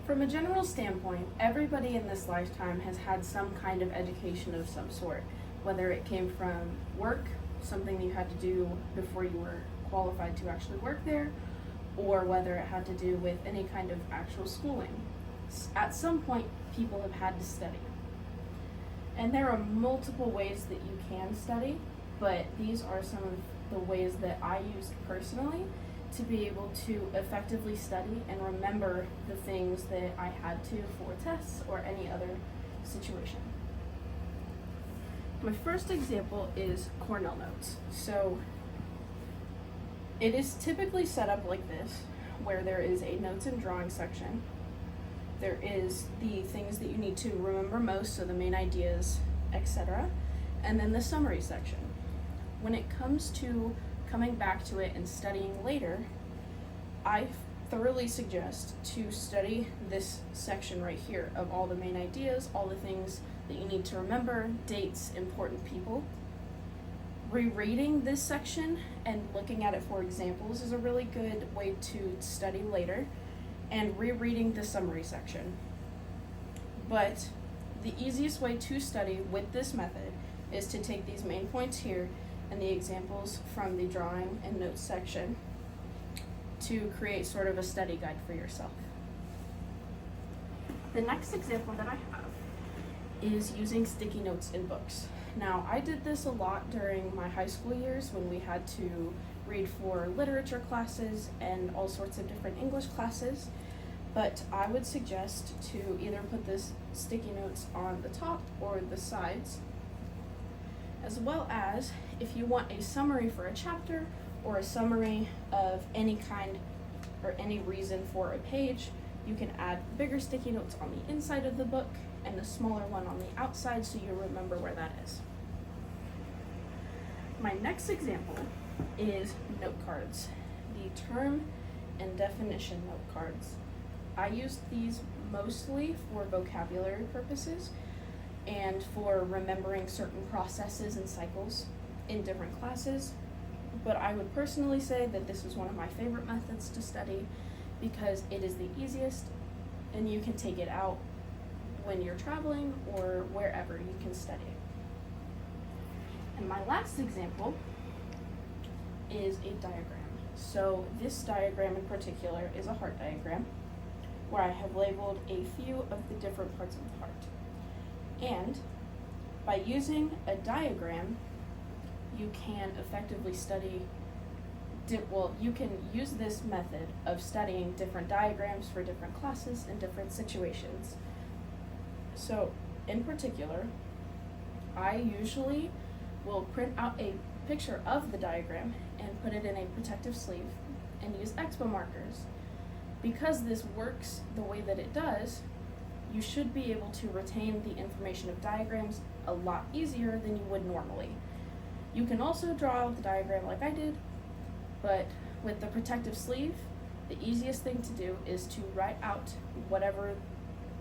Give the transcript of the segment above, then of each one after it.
From a general standpoint, everybody in this lifetime has had some kind of education of some sort, whether it came from work, something that you had to do before you were qualified to actually work there, or whether it had to do with any kind of actual schooling. At some point, people have had to study. And there are multiple ways that you can study, but these are some of the ways that I used personally to be able to effectively study and remember the things that I had to for tests or any other situation. My first example is Cornell Notes. So it is typically set up like this, where there is a notes and drawing section. There is the things that you need to remember most, so the main ideas, etc. And then the summary section. When it comes to coming back to it and studying later, I thoroughly suggest to study this section right here of all the main ideas, all the things that you need to remember, dates, important people. Rereading this section and looking at it for examples is a really good way to study later, and rereading the summary section. But the easiest way to study with this method is to take these main points here and the examples from the drawing and notes section to create sort of a study guide for yourself. The next example that I have is using sticky notes in books. Now, I did this a lot during my high school years when we had to read for literature classes and all sorts of different English classes, but I would suggest to either put this sticky notes on the top or the sides, as well as if you want a summary for a chapter or a summary of any kind or any reason for a page, you can add bigger sticky notes on the inside of the book and a smaller one on the outside so you remember where that is. My next example is note cards, the term and definition note cards. I used these mostly for vocabulary purposes and for remembering certain processes and cycles in different classes, but I would personally say that this is one of my favorite methods to study because it is the easiest and you can take it out when you're traveling or wherever you can study. And my last example is a diagram. So this diagram in particular is a heart diagram where I have labeled a few of the different parts of the heart. And by using a diagram, you can effectively study, you can use this method of studying different diagrams for different classes and different situations. So in particular, I usually will print out a picture of the diagram and put it in a protective sleeve and use Expo markers. Because this works the way that it does, you should be able to retain the information of diagrams a lot easier than you would normally. You can also draw out the diagram like I did, but with the protective sleeve, the easiest thing to do is to write out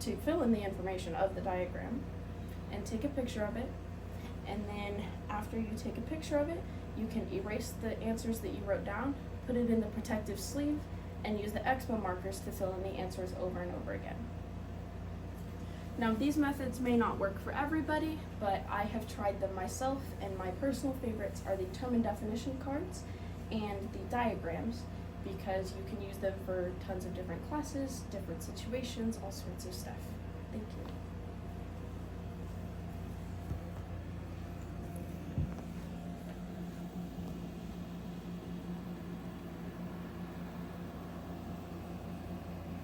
to fill in the information of the diagram and take a picture of it. And then after you take a picture of it, you can erase the answers that you wrote down, put it in the protective sleeve, and use the Expo markers to fill in the answers over and over again. Now, these methods may not work for everybody, but I have tried them myself, and my personal favorites are the term and definition cards and the diagrams, because you can use them for tons of different classes, different situations, all sorts of stuff. Thank you.